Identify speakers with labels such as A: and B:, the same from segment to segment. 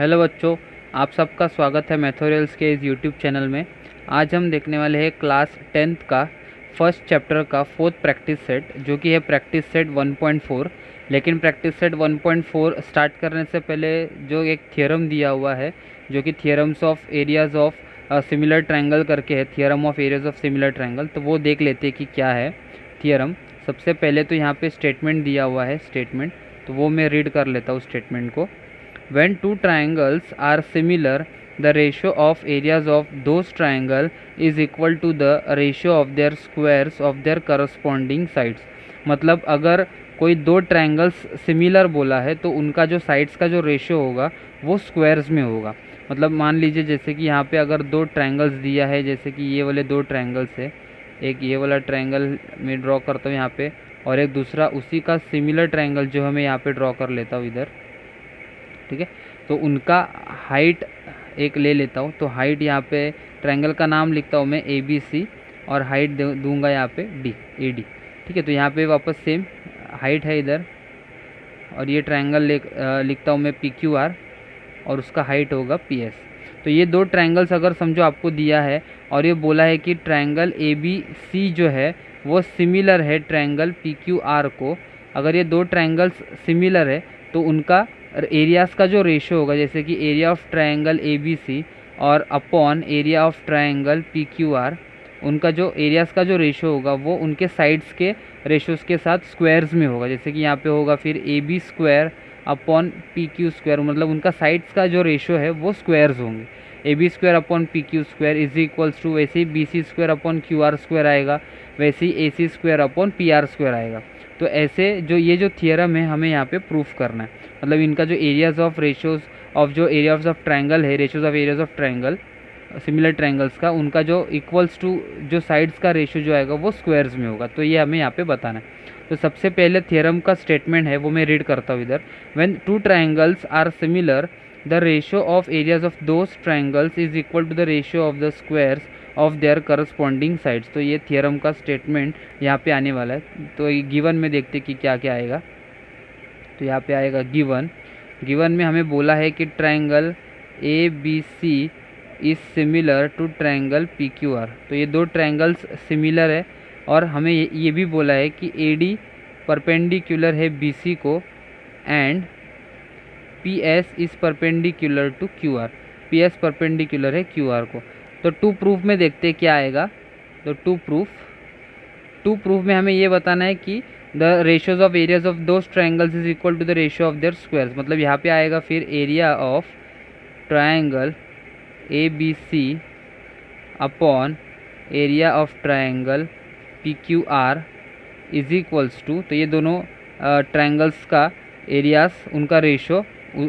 A: Hello बच्चों, आप सबका स्वागत है मैथोरियल्स के इस यूट्यूब चैनल में। आज हम देखने वाले हैं क्लास 10th का फर्स्ट चैप्टर का फोर्थ प्रैक्टिस सेट, जो कि है प्रैक्टिस सेट 1.4। लेकिन प्रैक्टिस सेट 1.4 स्टार्ट करने से पहले जो एक थियरम दिया हुआ है, जो कि theorems of areas of similar triangle करके है, theorem of areas of similar triangle, तो वो देख लेते हैं कि क्या है थियरम। सबसे पहले तो यहाँ पे स्टेटमेंट दिया हुआ है, स्टेटमेंट तो वो मैं रीड कर लेता हूँ स्टेटमेंट को। When two triangles are similar, the ratio of areas of those triangle is equal to the ratio of their squares of their corresponding sides। मतलब अगर कोई दो ट्रायंगल्स सिमिलर बोला है तो उनका जो साइड्स का जो रेशियो होगा वो स्क्वायर्स में होगा। मतलब मान लीजिए जैसे कि यहाँ पे अगर दो ट्रायंगल्स दिया है, जैसे कि ये वाले दो ट्रायंगल्स है, एक ये वाला ट्रायंगल मैं ड्रॉ करता हूँ यहाँ पे, और एक दूसरा उसी का सिमिलर ट्रायंगल जो हमें यहाँ पे ड्रॉ कर लेता हूँ इधर, ठीक है। तो उनका हाइट एक ले लेता हूँ, तो हाइट यहाँ पे ट्रायंगल का नाम लिखता हूँ मैं ABC, और हाइट दूंगा यहाँ पे AD, ठीक है। तो यहाँ पे वापस सेम हाइट है इधर, और ये ट्रायंगल लिखता हूँ मैं PQR, और उसका हाइट होगा PS। तो ये दो ट्रायंगल्स अगर समझो आपको दिया है और ये बोला है कि ट्रायंगल ABC जो है वो सिमिलर है ट्रायंगल PQR को। अगर ये दो ट्रायंगल्स सिमिलर है तो उनका एरियाज़ का जो रेशियो होगा, जैसे कि एरिया ऑफ ट्रायंगल ABC और upon area of triangle PQR, उनका जो एरियाज़ का जो रेशियो होगा वो उनके साइड्स के रेशियोज़ के साथ स्क्वायर्स में होगा। जैसे कि यहाँ पे होगा फिर AB square upon PQ square, मतलब उनका साइड्स का जो रेशियो है वो स्क्वायर्स होंगे। AB square upon PQ square is equals to, वैसे ही BC square upon QR square आएगा, वैसे ही AC square upon PR square आएगा। तो ऐसे जो ये जो थियरम है हमें यहाँ पे प्रूफ करना है। मतलब इनका जो एरियाज़ ऑफ रेशियोज़ ऑफ जो एरियाज़ ऑफ ट्रायंगल है, ratios of areas of triangle similar triangles का, उनका जो इक्वल्स टू जो साइड्स का रेशियो जो आएगा वो स्क्वायर्स में होगा। तो ये हमें यहाँ पे बताना है। तो सबसे पहले थियरम का स्टेटमेंट है वो मैं रीड करता हूँ इधर। When two triangles are similar, the ratio of areas of those triangles is equal to the ratio of the squares of their corresponding sides. तो ये थियरम का स्टेटमेंट यहाँ पे आने वाला है। तो ये गिवन में देखते कि क्या क्या आएगा। तो यहाँ पे आएगा गिवन में हमें बोला है कि triangle ABC is similar to triangle PQR। तो ये दो ट्रायंगल्स सिमिलर है, और हमें ये भी बोला है कि AD परपेंडिकुलर है BC को, and PS is perpendicular to QR। PS perpendicular है QR को। तो टू प्रूफ में देखते क्या आएगा। तो टू प्रूफ में हमें ये बताना है कि the ratios of areas of those triangles is equal to the ratio of their squares. मतलब यहाँ पे आएगा फिर area of triangle ABC upon area of triangle PQR is equals to, तो ये दोनों ट्रायंगल्स का एरियाज उनका रेशियो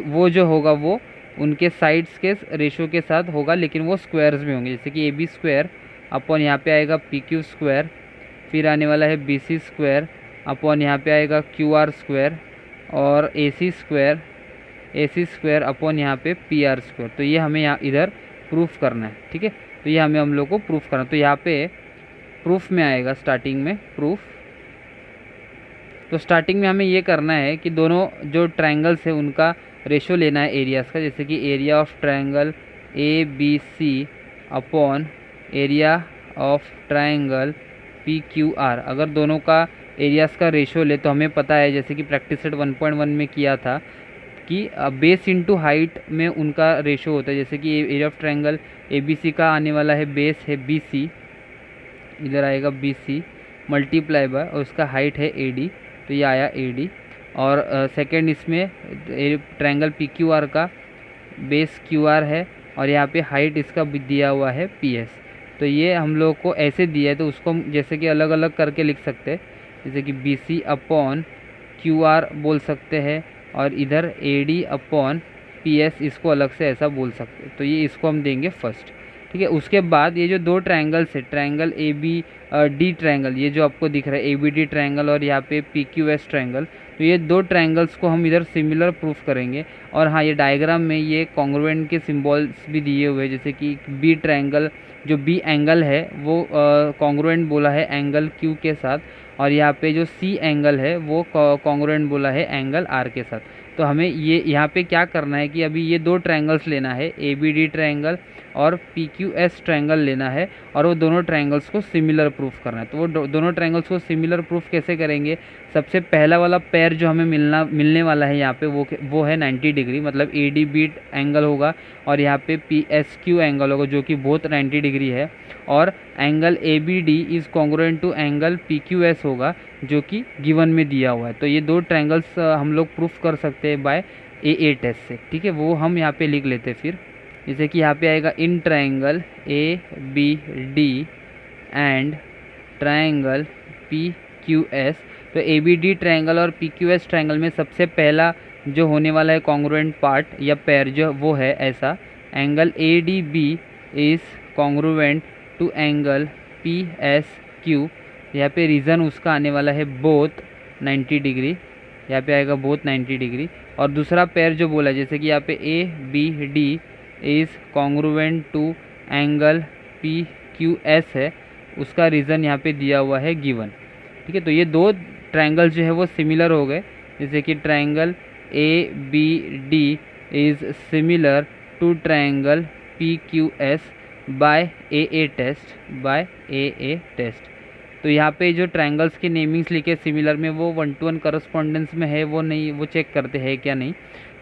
A: वो जो होगा वो उनके साइड्स के रेशियो के साथ होगा, लेकिन वो स्क्वायर्स में होंगे। जैसे कि AB स्क्वायर अपॉन यहाँ पे आएगा PQ स्क्वायर, फिर आने वाला है BC स्क्वायर अपॉन यहाँ पे आएगा QR स्क्वायर, और AC स्क्वायर अपॉन यहाँ पे PR स्क्वायर। तो ये हमें यहाँ इधर प्रूफ करना है, ठीक है। तो ये हम लोग को प्रूफ करना है। तो यहाँ पे प्रूफ में आएगा स्टार्टिंग में प्रूफ। तो स्टार्टिंग में हमें ये करना है कि दोनों जो ट्रायंगल्स है उनका रेशियो लेना है एरियाज़ का। जैसे कि area of triangle ABC upon area of triangle PQR। अगर दोनों का एरियाज़ का रेशियो ले तो हमें पता है, जैसे कि प्रैक्टिस सेट 1.1 में किया था, कि बेस इनटू हाइट में उनका रेशियो होता है। जैसे कि एरिया ऑफ ट्रायंगल ABC का आने वाला है बेस है BC, इधर आएगा BC मल्टीप्लाई बाय, और उसका हाइट है AD, तो ये आया AD। और सेकेंड इसमें ट्रायंगल PQR का बेस QR है, और यहाँ पे हाइट इसका दिया हुआ है PS। तो ये हम लोग को ऐसे दिया है, तो उसको हम जैसे कि अलग अलग करके लिख सकते हैं। जैसे कि BC अपॉन QR बोल सकते हैं, और इधर AD अपॉन PS इसको अलग से ऐसा बोल सकते हैं। तो ये इसको हम देंगे फर्स्ट, ठीक है। उसके बाद ये जो दो ट्रायंगल्स है, ट्रायंगल ABD ट्रायंगल, ये जो आपको दिख रहा है ABD ट्रायंगल और यहाँ पे PQS ट्रायंगल, तो ये दो ट्रायंगल्स को हम इधर सिमिलर प्रूफ करेंगे। और हाँ, ये डायग्राम में ये कॉन्ग्रुएंट के सिम्बॉल्स भी दिए हुए हैं। जैसे कि B ट्रायंगल जो B एंगल है वो कॉन्ग्रुएंट बोला है एंगल Q के साथ, और यहाँ पे जो C एंगल है वो कॉन्ग्रुएंट बोला है एंगल R के साथ। तो हमें ये यहाँ पे क्या करना है कि अभी ये दो ट्रायंगल्स लेना है, ए बी डी ट्रायंगल और पी क्यू एस ट्रायंगल लेना है, और वो दोनों ट्रायंगल्स को सिमिलर प्रूफ करना है। तो वो दोनों ट्रायंगल्स को सिमिलर प्रूफ कैसे करेंगे? सबसे पहला वाला पेयर जो हमें मिलने वाला है यहाँ पे वो है 90 डिग्री, मतलब ए डी बी एंगल होगा और यहाँ पे पी एस क्यू एंगल होगा जो कि बोथ 90 डिग्री है, और angle A B D is congruent to angle P Q S होगा जो कि गिवन में दिया हुआ है। तो ये दो ट्रायंगल्स हम लोग प्रूफ कर सकते हैं बाय ए टेस्ट से, ठीक है। वो हम यहाँ पे लिख लेते हैं फिर, जैसे कि यहाँ पे आएगा in triangle A B D and triangle P Q S. तो ए बी डी ट्रायंगल और पी क्यू एस ट्रायंगल में सबसे पहला जो होने वाला है कॉन्ग्रुएंट पार्ट या पेयर जो वो है ऐसा, angle A D B is congruent to angle P S Q. यहाँ पे रीज़न उसका आने वाला है बोथ 90 डिग्री, यहाँ पे आएगा बोथ 90 डिग्री। और दूसरा पेयर जो बोला जैसे कि यहाँ पे A B D is congruent to angle P Q S है, उसका रीज़न यहाँ पे दिया हुआ है गिवन, ठीक है। तो ये दो ट्रायंगल जो है वो सिमिलर हो गए, जैसे कि triangle A B D is similar to triangle P Q S by a test. तो यहाँ पे जो ट्रायंगल्स के नेमिंग्स लिखे सिमिलर में वो 1-to-1 करस्पॉन्डेंस में है वो नहीं, वो चेक करते हैं क्या नहीं।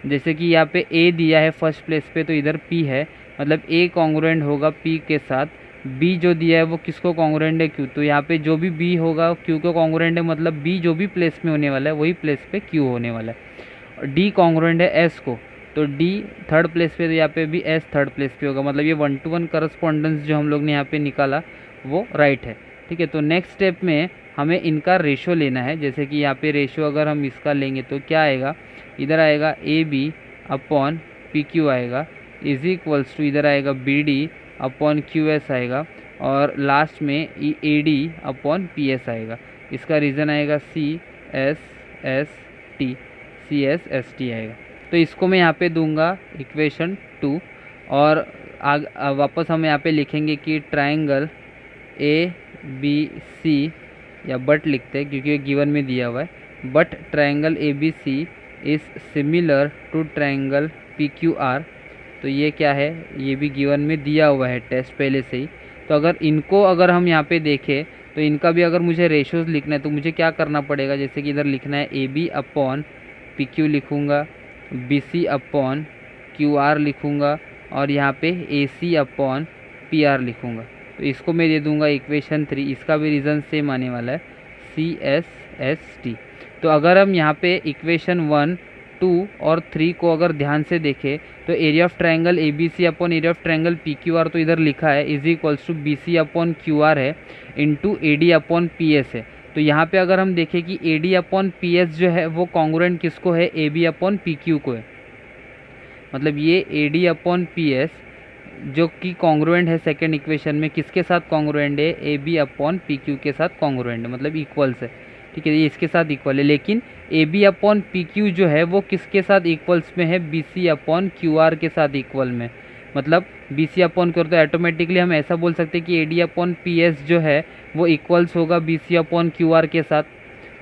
A: जैसे कि यहाँ पे ए दिया है फर्स्ट प्लेस पे, तो इधर पी है, मतलब ए कॉन्ग्रुएंट होगा पी के साथ। बी जो दिया है वो किसको कॉन्ग्रुएंट है? क्यू। तो यहाँ पे जो भी बी होगा क्यू को कॉन्ग्रुएंट है, मतलब बी जो भी प्लेस में होने वाला है वही प्लेस पे क्यू होने वाला है। डी कॉन्ग्रुएंट है एस को, तो डी थर्ड प्लेस पे, तो यहाँ पे भी एस थर्ड प्लेस पे होगा, मतलब ये 1-to-1 करस्पॉन्डेंस जो हम लोग ने यहाँ पे निकाला वो राइट है, ठीक है। तो नेक्स्ट स्टेप में हमें इनका रेशो लेना है, जैसे कि यहाँ पे रेशो अगर हम इसका लेंगे तो क्या आएगा, इधर आएगा A B upon P Q आएगा, इज इक्वल्स टू इधर आएगा B D upon Q S आएगा, और लास्ट में A D upon P S आएगा। इसका रीज़न आएगा सी एस एस टी आएगा। तो इसको मैं यहाँ पे दूंगा इक्वेशन 2, और वापस हम यहाँ पे लिखेंगे कि ट्रायंगल ए बी सी, या बट लिखते हैं क्योंकि ये गिवन में दिया हुआ है, but triangle A B C is similar to triangle P Q R. तो ये क्या है, ये भी गिवन में दिया हुआ है टेस्ट पहले से ही। तो अगर हम यहाँ पे देखें तो इनका भी अगर मुझे रेशोज़ लिखना है तो मुझे क्या करना पड़ेगा, जैसे कि इधर लिखना है A B upon P Q लिखूँगा, B C upon Q R लिखूँगा, और यहाँ पे A C upon P R लिखूँगा। तो इसको मैं दे दूँगा इक्वेशन 3, इसका भी रीज़न सेम आने वाला है सी एस टी। तो अगर हम यहाँ पे इक्वेशन 1, 2 और 3 को अगर ध्यान से देखें तो area of triangle A B C upon area of triangle P Q R तो इधर लिखा है is equals to B C upon Q R है into A D upon P S है। तो यहाँ पे अगर हम देखें कि A D upon P S जो है वो कॉन्ग्रुएंट किसको है, A B upon P Q को है, मतलब ये A D upon P S जो कि कॉन्ग्रुएंट है सेकेंड इक्वेशन में किसके साथ कॉन्ग्रुएंट है, A B upon P Q के साथ कॉन्ग्रुएंट है, मतलब इक्वल्स है, ठीक है, ये इसके साथ इक्वल है। लेकिन A B upon P Q जो है वो किसके साथ इक्वल्स में है, B C upon Q R के साथ इक्वल में, मतलब B C upon Q R. तो ऑटोमेटिकली हम ऐसा बोल सकते हैं कि A D upon P S जो है वो इक्वल्स होगा B C upon Q R के साथ।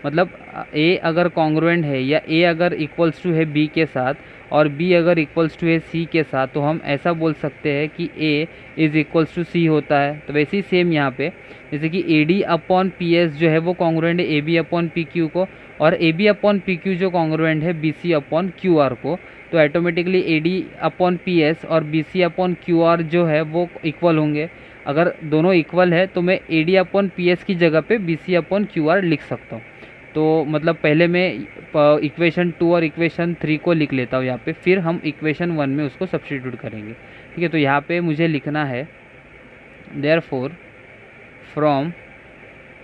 A: मतलब ए अगर कॉन्ग्रुएंट है या ए अगर इक्वल्स टू है बी के साथ और बी अगर इक्वल्स टू है सी के साथ, तो हम ऐसा बोल सकते हैं कि ए इज़ इक्वल्स टू सी होता है। तो वैसे ही सेम यहाँ पे जैसे कि A D upon P S जो है वो कॉन्ग्रुएंट है A B upon P Q को, और A B upon P Q जो कॉन्ग्रुएंट है B C upon Q R को। तो automatically A D upon P S और B C upon Q R जो है वो इक्वल होंगे। अगर दोनों इक्वल है तो मैं A D upon P S की जगह पे B C upon Q R लिख सकता हूँ। तो मतलब पहले मैं इक्वेशन 2 और इक्वेशन 3 को लिख लेता हूँ यहाँ पे, फिर हम इक्वेशन 1 में उसको सब्स्टिट्यूट करेंगे, ठीक है। तो यहाँ पे मुझे लिखना है therefore from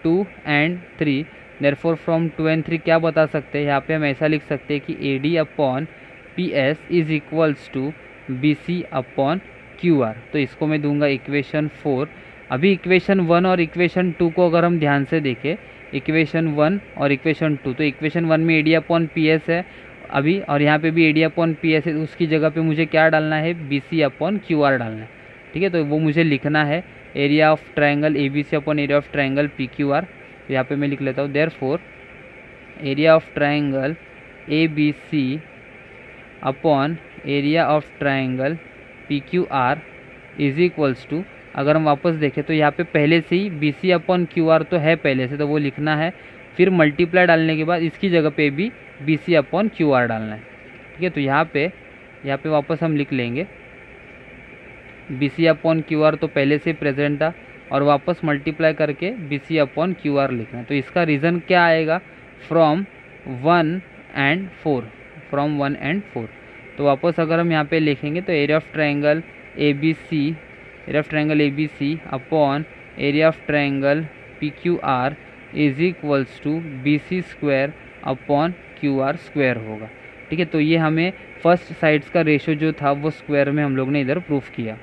A: 2 and 3, therefore from 2 and 3 क्या बता सकते हैं, यहाँ पे हम ऐसा लिख सकते हैं कि A D upon P S is equals to B C upon Q R. तो इसको मैं दूंगा इक्वेशन 4। अभी इक्वेशन 1 और इक्वेशन 2 को अगर हम ध्यान से देखें, इक्वेशन 1 और इक्वेशन 2, तो इक्वेशन 1 में A D upon P S है अभी, और यहाँ पे भी A D upon P S है, उसकी जगह पे मुझे क्या डालना है, B C upon Q R डालना है, ठीक है। तो वो मुझे लिखना है area of triangle A B C upon area of triangle P Q R. तो यहाँ पे मैं लिख लेता हूँ therefore area of triangle A B C upon area of triangle P Q R is equals to, अगर हम वापस देखें तो यहाँ पे पहले से ही B C upon Q R तो है पहले से, तो वो लिखना है, फिर मल्टीप्लाई डालने के बाद इसकी जगह पे भी B C upon Q R डालना है। ठीक है, तो यहाँ पे वापस हम लिख लेंगे B C upon Q R तो पहले से प्रेजेंट था, और वापस मल्टीप्लाई करके B C upon Q R लिखना है। तो इसका रीज़न क्या आएगा, फ्रॉम 1 and 4, फ्रॉम 1 and 4। तो वापस अगर हम यहाँ पे लिखेंगे तो area of triangle A B C upon area of triangle P Q R is equals to B C square upon Q R square होगा। ठीक है, तो ये हमें फर्स्ट साइड्स का रेशो जो था वो स्क्वायर में हम लोग ने इधर प्रूफ किया।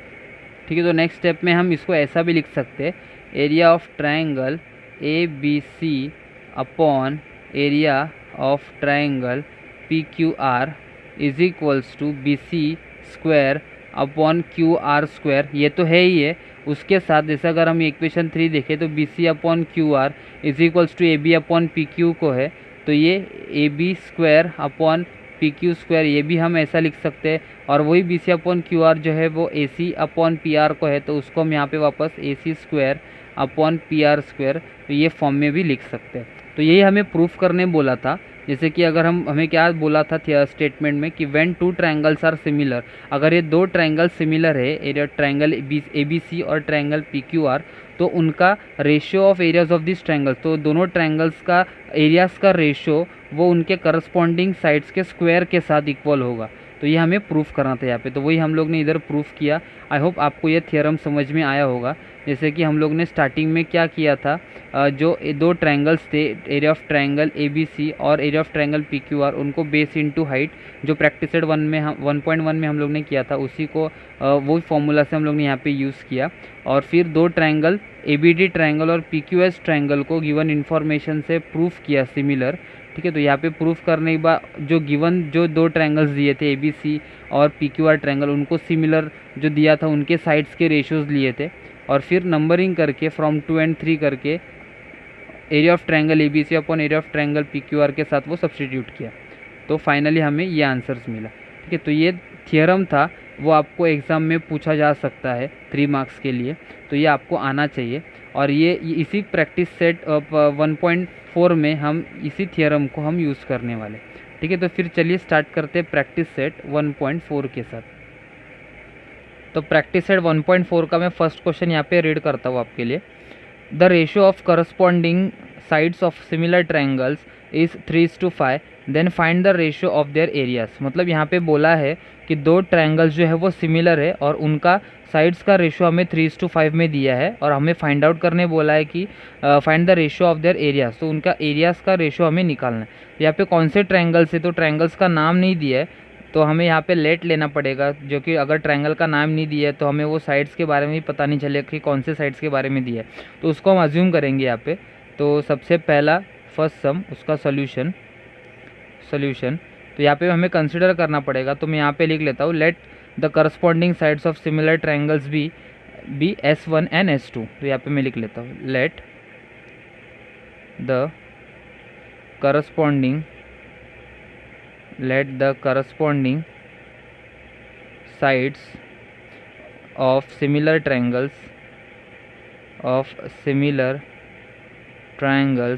A: ठीक है, तो नेक्स्ट स्टेप में हम इसको ऐसा भी लिख सकते हैं, area of triangle A B C upon area of triangle P Q R is equals to B C square upon Q R square. ये तो है ही है, उसके साथ जैसे अगर हम इक्वेशन 3 देखें तो B C upon Q R is equals to A B upon P Q को है, तो ये A B square upon P Q square ये भी हम ऐसा लिख सकते हैं, और वही B C upon Q R जो है वो A C upon P R को है, तो उसको हम यहाँ पे वापस A C square upon P R square तो ये फॉर्म में भी लिख सकते हैं। तो यही हमें प्रूफ करने बोला था। जैसे कि अगर हमें क्या बोला था स्टेटमेंट में कि when two triangles are similar, अगर ये दो ट्रायंगल सिमिलर है, area triangle A B C और ट्रायंगल पी क्यू आर, तो उनका ratio of areas of this triangle, तो दोनों ट्रायंगल्स का एरियाज का रेशियो वो उनके करस्पॉन्डिंग साइड्स के स्क्वायर के साथ इक्वल होगा। तो ये हमें प्रूफ करना था यहाँ पे, तो वही हम लोग ने इधर प्रूफ किया। आई होप आपको ये थियरम समझ में आया होगा। जैसे कि हम लोग ने स्टार्टिंग में क्या किया था, जो दो ट्रायंगल्स थे, area of triangle A B C और area of triangle P Q R, उनको बेस इनटू हाइट जो प्रैक्टिस सेट 1.1 में हम लोग ने किया था, उसी को वो फॉर्मूला से हम लोग ने यहाँ पे यूज़ किया। और फिर दो triangle A B D triangle और पी क्यू एस ट्रायंगल को गिवन इन्फॉर्मेशन से प्रूफ किया सिमिलर। ठीक है, तो यहाँ पे प्रूफ करने के बाद जो दो ट्रायंगल्स दिए थे ए बी सी और पी क्यू आर ट्रायंगल, उनको सिमिलर जो दिया था उनके साइड्स के रेशियोज लिए थे, और फिर नंबरिंग करके फ्रॉम 2 and 3 करके area of triangle A B C upon area of triangle P Q R के साथ वो सब्सटीट्यूट किया, तो फाइनली हमें ये आंसर्स मिला। ठीक है, तो ये थियरम था, वो आपको एग्ज़ाम में पूछा जा सकता है 3 मार्क्स के लिए, तो ये आपको आना चाहिए। और ये इसी प्रैक्टिस सेट 1.4 में हम इसी थियरम को हम यूज़ करने वाले। ठीक है, तो फिर चलिए स्टार्ट करते हैं प्रैक्टिस सेट 1.4 के साथ। तो प्रैक्टिस सेट 1.4 का मैं फर्स्ट क्वेश्चन यहाँ पे रीड करता हूँ आपके लिए। The ratio of corresponding sides of similar triangles is 3:5, then find the ratio of their areas. मतलब यहाँ पे बोला है कि दो ट्रायंगल्स जो है वो सिमिलर है और उनका साइड्स का रेशियो हमें 3:5 में दिया है, और हमें फाइंड आउट करने बोला है कि find the ratio of their areas, तो उनका एरियाज़ का रेशियो हमें निकालना है। यहाँ पे कौन से ट्रायंगल्स है, तो ट्रायंगल्स का नाम नहीं दिया है, तो हमें यहाँ पे लेट लेना पड़ेगा, जो कि अगर ट्रायंगल का नाम नहीं दिया है तो हमें वो साइड्स के बारे में भी पता नहीं चलेगा कि कौन से साइड्स के बारे में दिया है, तो उसको हम अज्यूम करेंगे यहाँ पे। तो सबसे पहला फर्स्ट सम, उसका सोल्यूशन, तो यहाँ पे हमें कंसिडर करना पड़ेगा। तो मैं यहाँ पे लिख लेता हूँ, let the corresponding sides of similar triangles be S1 and S2। तो यहाँ पे मैं लिख लेता हूँ, let the corresponding sides of similar triangles,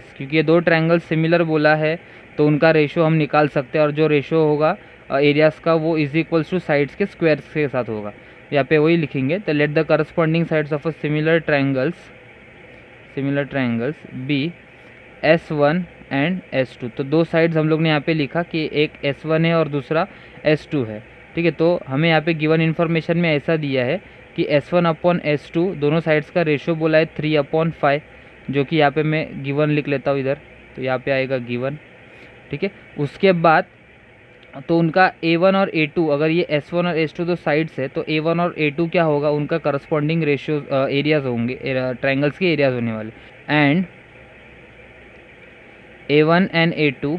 A: क्योंकि ये दो ट्रायंगल सिमिलर बोला है तो उनका रेशियो हम निकाल सकते हैं, और जो रेशियो होगा एरियाज़ का वो इज इक्वल्स टू साइड्स के स्क्वायर्स के साथ होगा। यहाँ पे वही लिखेंगे, तो let the corresponding sides of similar triangles be S1 and S2। तो दो साइड्स हम लोग ने यहाँ पे लिखा कि एक S1 है और दूसरा S2 है। ठीक है, तो हमें यहाँ पे गिवन इन्फॉर्मेशन में ऐसा दिया है कि S1 अपॉन S2 दोनों साइड्स का रेशियो बोला है 3/5, जो कि यहाँ पे मैं गिवन लिख लेता हूँ इधर, तो यहाँ पे आएगा गिवन। ठीक है, उसके बाद तो उनका A1 और A2, अगर ये S1 और S2 दो साइड्स है तो A1 और A2 क्या होगा, उनका करस्पॉन्डिंग रेशियो एरियाज होंगे, ट्रायंगल्स के एरियाज होने वाले। And A1 and A2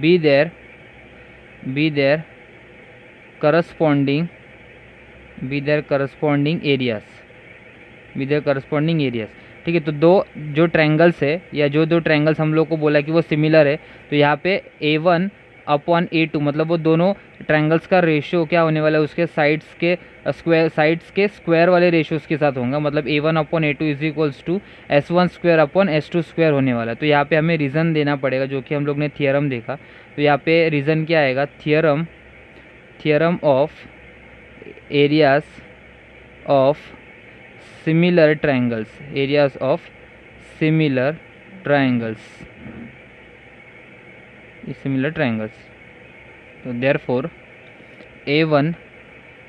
A: be their corresponding areas। ठीक है, तो दो जो ट्रायंगल्स है या जो दो ट्रायंगल्स हम लोग को बोला कि वो सिमिलर है, तो यहाँ पे A1 अपॉन A2, मतलब वो दोनों ट्रायंगल्स का रेशियो क्या होने वाला है, उसके साइड्स के स्क्वायर वाले रेशियोज़ के साथ होगा। मतलब A1 upon A2 is equals to S1 square upon S2 square होने वाला है। तो यहाँ पे हमें रीज़न देना पड़ेगा, जो कि हम लोग ने थियरम देखा। तो यहाँ पे रीज़न क्या आएगा, theorem of areas of similar triangles, areas of similar triangles, similar triangles. तो therefore A1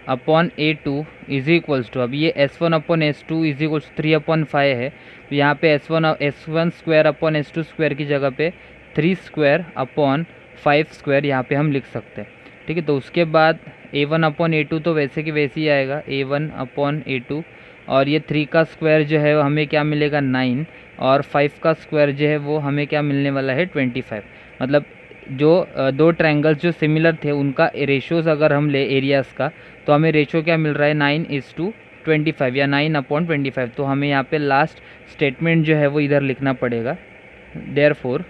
A: upon A2 is equals to, अब ये S1 upon S2 is equals 3 upon 5 है। तो यहाँ पे S1 square upon S2 square की जगह पे 3 स्क्वायर अपॉन 5 स्क्वायर यहाँ पे हम लिख सकते हैं। ठीक है, तो उसके बाद A1 अपॉन A2 तो वैसे कि वैसे ही आएगा, A1 अपॉन A2, और ये 3 का स्क्वायर जो है हमें क्या मिलेगा 9, और 5 का स्क्वायर जो है वो हमें क्या मिलने वाला है 25। मतलब जो दो ट्रायंगल्स जो सिमिलर थे उनका रेशियोज़ अगर हम ले एरियाज़ का, तो हमें रेशियो क्या मिल रहा है 9:25 या 9/25। तो हमें यहाँ पे लास्ट स्टेटमेंट जो है वो इधर लिखना पड़ेगा। Therefore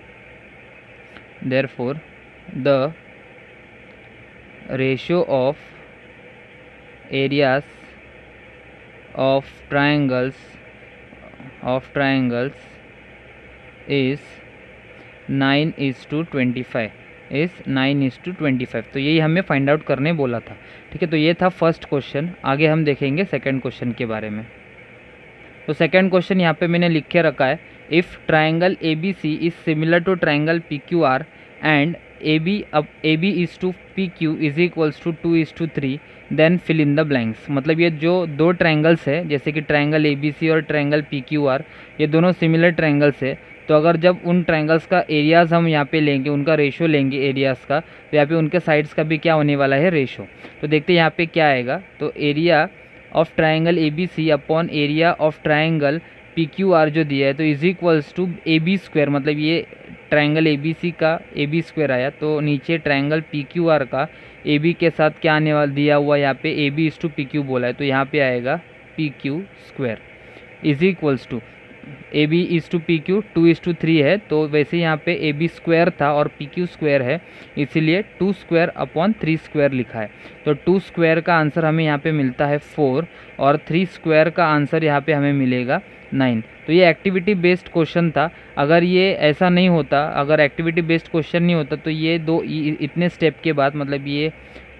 A: the ratio of areas of triangles is 9:25, is 9:25। तो यही हमें फाइंड आउट करने बोला था। ठीक है, तो ये था फर्स्ट क्वेश्चन। आगे हम देखेंगे सेकंड क्वेश्चन के बारे में। तो सेकंड क्वेश्चन यहाँ पे मैंने लिख के रखा है, if triangle ABC is similar to triangle PQR and AB is to PQ is equals to 2:3, then fill in the blanks. मतलब ये जो दो ट्रायंगल्स है, जैसे कि ट्रायंगल ABC और ट्रायंगल PQR, ये दोनों सिमिलर ट्रायंगल्स है। तो अगर जब उन ट्रायंगल्स का एरियाज़ हम यहाँ पे लेंगे, उनका रेशियो लेंगे एरियाज़ का, तो यहाँ पे उनके साइड्स का भी क्या होने वाला है, रेशियो। तो देखते हैं यहाँ पे क्या आएगा। तो area of triangle ABC upon area of triangle PQR जो दिया है, तो is equals to AB square. मतलब ये ट्रायंगल ABC का AB स्क्वायर आया, तो नीचे ट्रायंगल PQR का AB के साथ क्या आने वाला दिया हुआ, यहाँ पे AB इज टू PQ बोला है, तो यहाँ पे आएगा PQ square is equals to AB is to PQ 2:3 है। तो वैसे यहाँ पे AB स्क्वायर था और PQ स्क्वायर है, इसीलिए 2 स्क्वायर अपॉन 3 स्क्वायर लिखा है। तो 2 स्क्वायर का आंसर हमें यहाँ पे मिलता है 4, और 3 स्क्वायर का आंसर यहाँ पे हमें मिलेगा 9। तो ये एक्टिविटी बेस्ड क्वेश्चन था। अगर ये ऐसा नहीं होता, अगर एक्टिविटी बेस्ड क्वेश्चन नहीं होता, तो ये इतने स्टेप के बाद, मतलब ये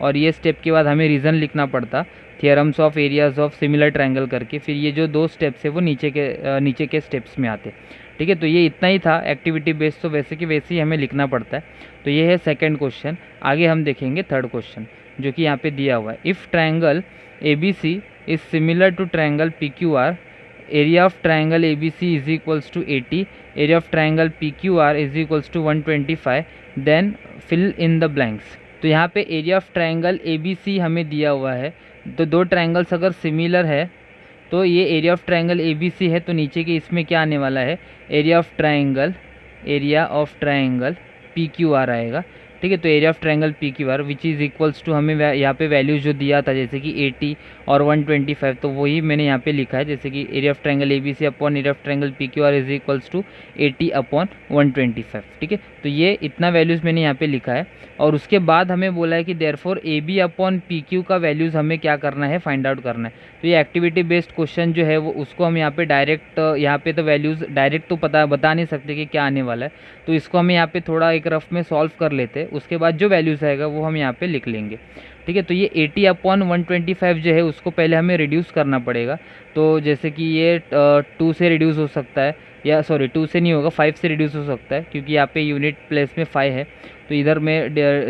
A: और ये स्टेप के बाद हमें रीज़न लिखना पड़ता, theorems of areas of similar triangle करके, फिर ये जो 2 स्टेप्स है वो नीचे के स्टेप्स में आते। ठीक है, तो ये इतना ही था एक्टिविटी बेस्ड, तो वैसे कि वैसे ही हमें लिखना पड़ता है। तो ये है सेकंड क्वेश्चन। आगे हम देखेंगे थर्ड क्वेश्चन, जो कि यहाँ पे दिया हुआ है, if triangle ABC is similar to triangle PQR, area of triangle ABC is equals to 80, area of triangle PQR is equals to 125, then fill in the blanks. तो यहाँ पे एरिया ऑफ ट्रायंगल ABC हमें दिया हुआ है। तो दो triangles अगर सिमिलर है, तो ये एरिया ऑफ ट्रायंगल ABC है, तो नीचे के इसमें क्या आने वाला है, एरिया ऑफ ट्रायंगल PQR आएगा। ठीक है, तो area of triangle PQR which is equals to, हमें यहाँ पे वैल्यूज जो दिया था जैसे कि 80 और 125, तो वही मैंने यहाँ पे लिखा है, जैसे कि area of triangle ABC upon area of triangle PQR is equals to 80 upon 125। ठीक है, तो ये इतना वैल्यूज़ मैंने यहाँ पे लिखा है। और उसके बाद हमें बोला है कि देयरफॉर AB अपॉन PQ का वैल्यूज़ हमें क्या करना है, फाइंड आउट करना है। तो ये एक्टिविटी बेस्ड क्वेश्चन जो है वो, उसको हम यहाँ पे डायरेक्ट, यहाँ पे तो वैल्यूज़ डायरेक्ट तो बता नहीं सकते कि क्या आने वाला है, तो इसको हम यहाँ पे थोड़ा एक रफ में सॉल्व कर लेते हैं। उसके बाद जो वैल्यूज़ आएगा वो हम यहाँ पे लिख लेंगे। ठीक है, तो ये 80 अपॉन 125 जो है उसको पहले हमें रिड्यूस करना पड़ेगा। तो जैसे कि ये 2 से रिड्यूस हो सकता है, या सॉरी 2 से नहीं होगा, 5 से रिड्यूस हो सकता है, क्योंकि यहाँ पे यूनिट प्लेस में 5 है, तो इधर मैं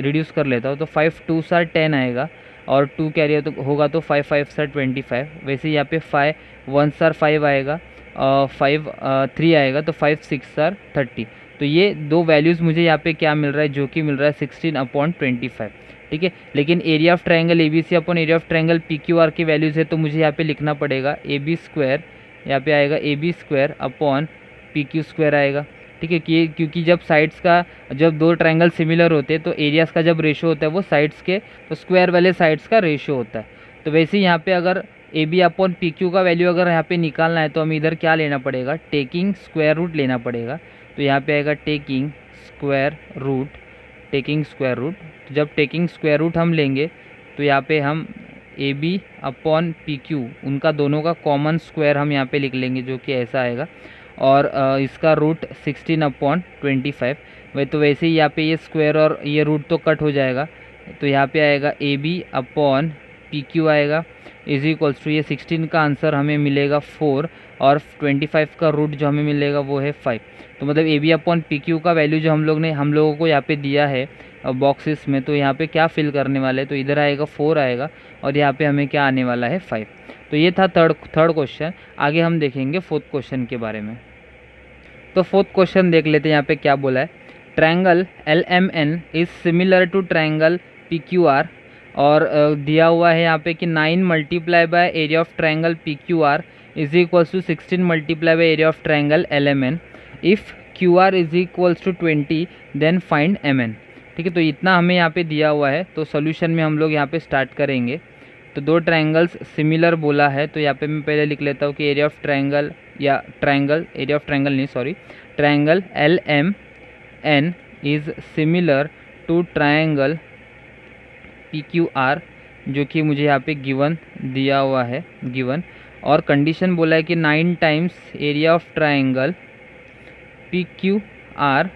A: रिड्यूस कर लेता हूँ। तो 5 2 सार 10 आएगा, और 2 कैरी होगा तो 5 5 सार 25। वैसे यहाँ पे 5 1 सार 5 आएगा, 5 3 आएगा, तो 5 6 सार 30। तो ये दो वैल्यूज़ मुझे यहाँ पे क्या मिल रहा है, जो कि मिल रहा है 16 अपॉन 25। ठीक है, लेकिन area of triangle ABC upon area of triangle PQR की वैल्यूज़ है, तो मुझे यहाँ पे लिखना पड़ेगा AB स्क्वायर, यहाँ पे आएगा AB square upon PQ square आएगा। ठीक है, क्योंकि जब दो ट्रायंगल सिमिलर होते हैं, तो एरियाज़ का जब रेशियो होता है वो साइड्स के, तो स्क्वायर वाले साइड्स का रेशियो होता है। तो वैसे ही यहाँ पे अगर AB अपॉन PQ का वैल्यू अगर यहाँ पे निकालना है, तो हमें इधर क्या लेना पड़ेगा, टेकिंग स्क्वायर रूट लेना पड़ेगा। तो यहाँ पे आएगा taking square root taking square root. तो जब टेकिंग स्क्वायर रूट हम लेंगे तो यहाँ पे हम A B upon P Q उनका दोनों का कॉमन स्क्वायर हम यहाँ पे लिख लेंगे, जो कि ऐसा आएगा। और इसका रूट 16/25। वही तो वैसे ही यहाँ पे ये स्क्वायर और ये रूट तो कट हो जाएगा, तो यहाँ पे आएगा A B upon P Q आएगा इज इक्वल्स टू, ये 16 का आंसर हमें मिलेगा 4 और 25 का रूट जो हमें मिलेगा वो है 5। तो मतलब A B upon P Q का वैल्यू जो हम लोगों को यहाँ पे दिया है बॉक्सेस में, तो यहाँ पे क्या फिल करने वाले हैं, तो इधर आएगा 4 आएगा और यहाँ पे हमें क्या आने वाला है 5। तो ये था थर्ड क्वेश्चन। आगे हम देखेंगे फोर्थ क्वेश्चन के बारे में। तो फोर्थ क्वेश्चन देख लेते हैं यहाँ पे क्या बोला है। Triangle L M N is similar to triangle P Q R, और दिया हुआ है यहाँ पे कि 9 multiply by area of triangle P Q R is equals to 16 multiply by area of triangle L M N. If Q R is equals to 20 then find M N. ठीक है, तो इतना हमें यहाँ पे दिया हुआ है। तो सोल्यूशन में हम लोग यहाँ पे स्टार्ट करेंगे। तो दो ट्रायंगल्स सिमिलर बोला है, तो यहाँ पे मैं पहले लिख लेता हूँ कि एरिया ऑफ ट्रायंगल या एरिया ऑफ ट्रायंगल नहीं sorry triangle L M N is similar to triangle P Q R, जो कि मुझे यहाँ पे गिवन दिया हुआ है गिवन। और कंडीशन बोला है कि 9 times area of triangle P Q R,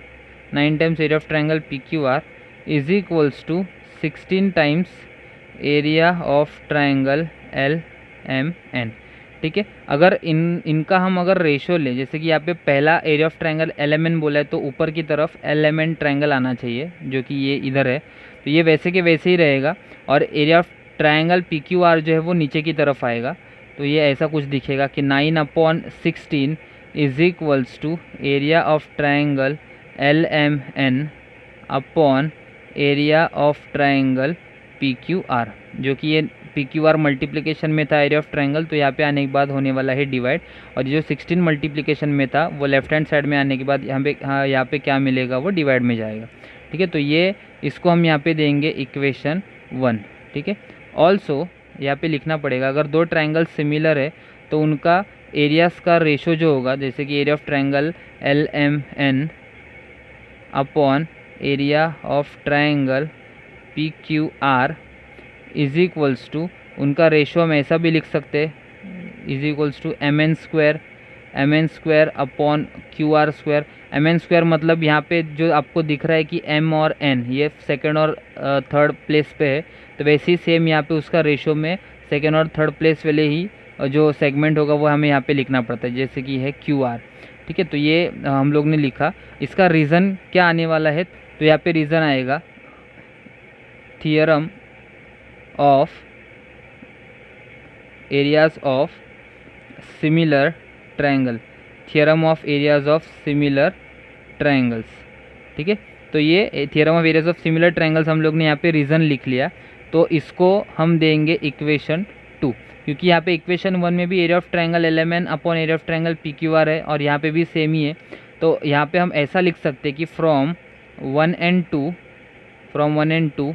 A: 9 times area of triangle P Q R is equals to 16 times area of triangle L M N. ठीक है, अगर इनका हम अगर रेशो लें, जैसे कि यहाँ पे पहला area of triangle L M N बोला है, तो ऊपर की तरफ एल एम एन ट्रायंगल आना चाहिए, जो कि ये इधर है, तो ये वैसे के वैसे ही रहेगा। और area of triangle P Q R जो है वो नीचे की तरफ आएगा, तो ये ऐसा कुछ दिखेगा कि 9/16 is equals to area of triangle L M N upon area of triangle P Q R, जो कि ये पी क्यू आर मल्टीप्लिकेशन में था एरिया ऑफ ट्रायंगल, तो यहाँ पे आने के बाद होने वाला है डिवाइड। और जो 16 मल्टीप्लिकेशन में था वो लेफ्ट हैंड साइड में आने के बाद यहाँ पे क्या मिलेगा, वो डिवाइड में जाएगा। ठीक है, तो ये इसको हम यहाँ पे देंगे इक्वेशन 1। ठीक है, ऑल्सो यहाँ पे लिखना पड़ेगा, अगर दो ट्रायंगल सिमिलर है तो उनका एरियाज़ का रेशो जो होगा, जैसे कि area of triangle L M N upon area of triangle P Q R is equals to, उनका रेशो हम ऐसा भी लिख सकते हैं, is equals to M N square upon Q R square. M N square मतलब यहाँ पे जो आपको दिख रहा है कि एम और एन ये सेकंड और थर्ड प्लेस पे है, तो वैसे ही सेम यहाँ पे उसका रेशो में सेकंड और थर्ड प्लेस वाले ही जो सेगमेंट होगा वो हमें यहाँ पे लिखना पड़ता है, जैसे कि है क्यू आर। ठीक है, तो ये हम लोग ने लिखा। इसका रीज़न क्या आने वाला है, तो यहाँ पे रीज़न आएगा theorem of areas of similar triangle, theorem of areas of similar triangles. ठीक है, तो ये theorem of areas of similar triangles हम लोग ने यहाँ पे रीज़न लिख लिया, तो इसको हम देंगे इक्वेशन 2, क्योंकि यहाँ पे इक्वेशन 1 में भी area of triangle L M N upon area of triangle P Q R है, और यहाँ पे भी सेम ही है। तो यहाँ पे हम ऐसा लिख सकते हैं कि from 1 and 2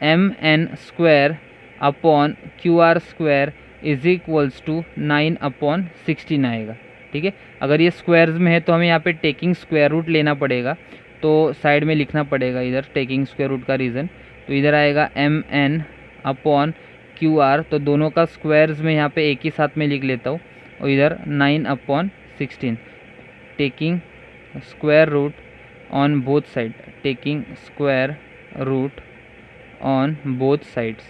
A: M N square upon Q R square is equals to 9/16 आएगा। ठीक है, अगर ये स्क्वायर्स में है तो हमें यहाँ पे टेकिंग स्क्वायर रूट लेना पड़ेगा, तो साइड में लिखना पड़ेगा इधर टेकिंग स्क्वायर रूट का रीज़न। तो इधर आएगा M N upon Q R, तो दोनों का स्क्वायर्स में यहाँ पे एक ही साथ में लिख लेता हूँ, और इधर 9/16 taking square root on both side, taking square root on both sides.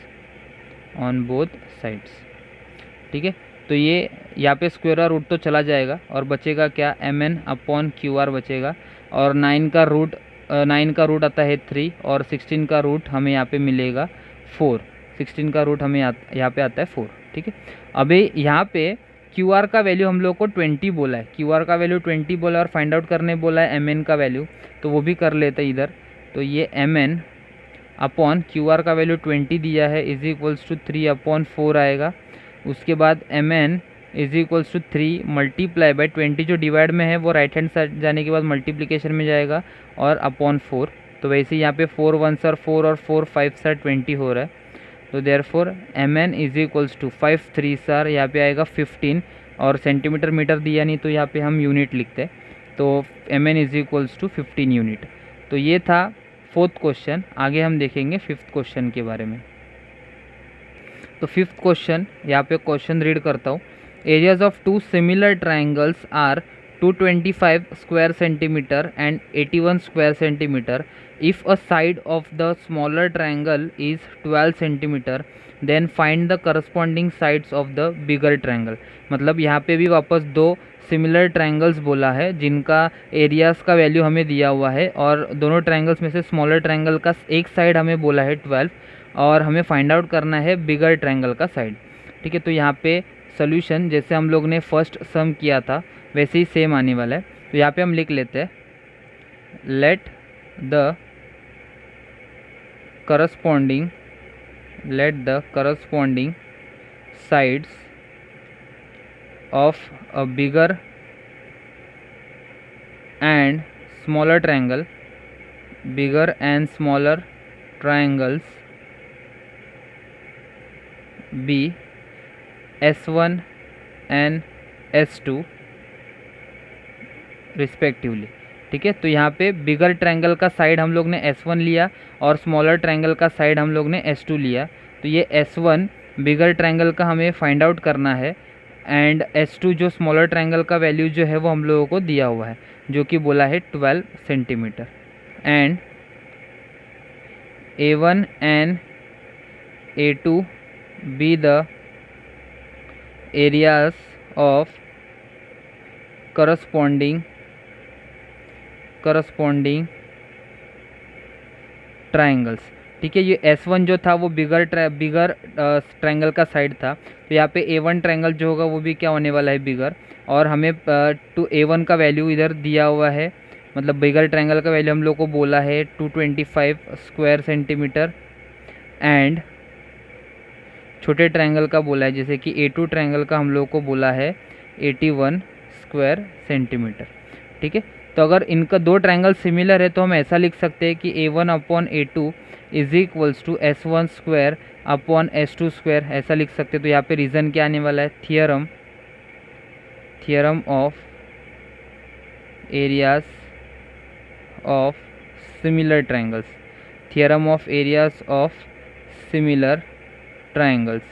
A: ठीक है, तो ये यहाँ पे स्क्वायर रूट तो चला जाएगा और बचेगा क्या, M N upon Q R बचेगा। और 9 का रूट आता है 3 और 16 का रूट हमें यहाँ पे मिलेगा 4। 16 का रूट हमें यहाँ पे आता है 4। ठीक है, अभी यहाँ पे क्यू आर का वैल्यू हम लोग को 20 बोला है, क्यू आर का वैल्यू 20 बोला है और फाइंड आउट करने बोला है एम एन का वैल्यू, तो वो भी कर लेते हैं इधर। तो ये M N upon Q R का वैल्यू 20 दिया है इज इक्वल्स टू 3/4 आएगा। उसके बाद M N is equals to 3 multiply by 20, जो डिवाइड में है वो राइट हैंड साइड जाने के बाद मल्टीप्लिकेशन में जाएगा, और अपॉन 4। तो वैसे ही यहाँ पे 4 1 सर 4 और 4 5 सर 20 हो रहा है। तो therefore M N is equals to 5 3 सर यहाँ पे आएगा 15, और सेंटीमीटर मीटर दिया नहीं तो यहाँ पे हम यूनिट लिखते हैं, तो M N is equals to 15 unit. तो ये था फोर्थ क्वेश्चन, आगे हम देखेंगे फिफ्थ क्वेश्चन के बारे में। तो फिफ्थ क्वेश्चन, यहाँ पे क्वेश्चन रीड करता हूँ। Areas of two similar triangles are 225 square centimetre and 81 square centimetre. If a side of the smaller triangle is 12 centimetre, then find the corresponding sides of the bigger triangle. मतलब यहाँ पे भी वापस दो similar triangles बोला है जिनका areas का वैल्यू हमें दिया हुआ है, और दोनों ट्राइंगल्स में से स्मॉलर ट्राइंगल का एक साइड हमें बोला है 12, और हमें फाइंड आउट करना है बिगर ट्रायंगल का साइड। ठीक है, तो यहाँ पे सोल्यूशन जैसे हम लोग ने फर्स्ट सम किया था वैसे ही सेम आने वाला है। तो यहाँ पे हम लिख लेते हैं, let the corresponding sides of a bigger and smaller triangle, bigger and smaller triangles be S1 and S2 respectively. ठीक है, तो यहाँ पे बिगर ट्रायंगल का साइड हम लोग ने S1 लिया और स्मॉलर ट्रायंगल का साइड हम लोग ने S2 लिया। तो ये S1 बिगर ट्रायंगल का हमें फाइंड आउट करना है, एंड S2 जो स्मॉलर ट्रायंगल का वैल्यू जो है वो हम लोगों को दिया हुआ है, जो कि बोला है 12 centimetre. And A1 and A2 be the areas of corresponding triangles. ठीक है, ये S1 जो था वो बिगर ट्राइंगल का साइड था, तो यहाँ पे A1 ट्राइंगल जो होगा वो भी क्या होने वाला है, बिगर। और हमें टू A1 का वैल्यू इधर दिया हुआ है, मतलब बिगर ट्राइंगल का वैल्यू हम लोग को बोला है 225 स्क्वायर सेंटीमीटर, एंड छोटे ट्रायंगल का बोला है जैसे कि A2 ट्रायंगल का हम लोग को बोला है 81 स्क्वायर सेंटीमीटर। ठीक है, तो अगर इनका दो ट्रायंगल सिमिलर है तो हम ऐसा लिख सकते हैं कि A1 upon A2 is equals to S1 square upon S2 square, ऐसा लिख सकते हैं। तो यहाँ पे रीज़न क्या आने वाला है, theorem of areas of similar triangles, theorem of areas of similar triangles.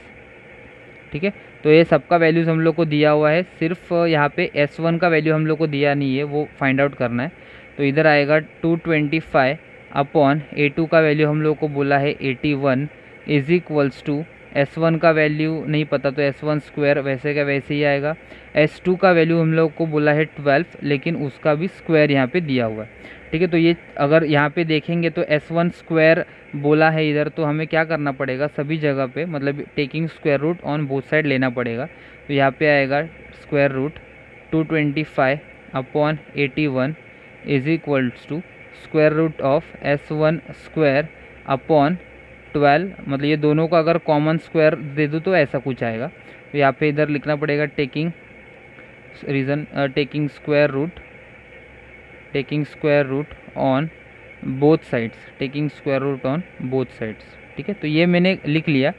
A: ठीक है, तो ये सबका वैल्यूज़ हम लोग को दिया हुआ है, सिर्फ यहाँ पे S1 का वैल्यू हम लोग को दिया नहीं है, वो फाइंड आउट करना है। तो इधर आएगा 225 अपॉन A2 का वैल्यू हम लोग को बोला है 81 इज इक्वल्स टू S1 का वैल्यू नहीं पता तो S1 स्क्वायर वैसे का वैसे ही आएगा। S2 का वैल्यू हम लोग को बोला है 12, लेकिन उसका भी स्क्वायर यहाँ पे दिया हुआ है। ठीक है, तो ये अगर यहाँ पे देखेंगे तो S1 स्क्वायर बोला है इधर, तो हमें क्या करना पड़ेगा, सभी जगह पे मतलब taking square root on both side लेना पड़ेगा। तो यहाँ पे आएगा square root 225 upon 81 is equals to square root of S1 square upon 12, मतलब ये दोनों का अगर कॉमन स्क्वायर दे दूँ तो ऐसा कुछ आएगा। तो यहाँ पे इधर लिखना पड़ेगा taking square root on both sides, taking square root on both sides. ठीक है, तो ये मैंने लिख लिया।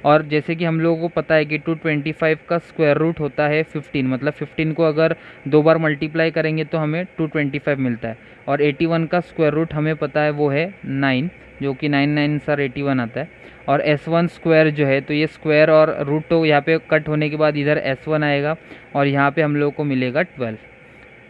A: और जैसे कि हम लोगों को पता है कि 225 का स्क्वायर रूट होता है 15, मतलब 15 को अगर दो बार मल्टीप्लाई करेंगे तो हमें 225 मिलता है। और 81 का स्क्वायर रूट हमें पता है वो है 9, जो कि 9 9 सर 81 आता है। और S1 स्क्वायर जो है, तो ये स्क्वायर और रूट तो यहाँ पे कट होने के बाद इधर S1 आएगा और यहाँ पे हम लोगों को मिलेगा 12।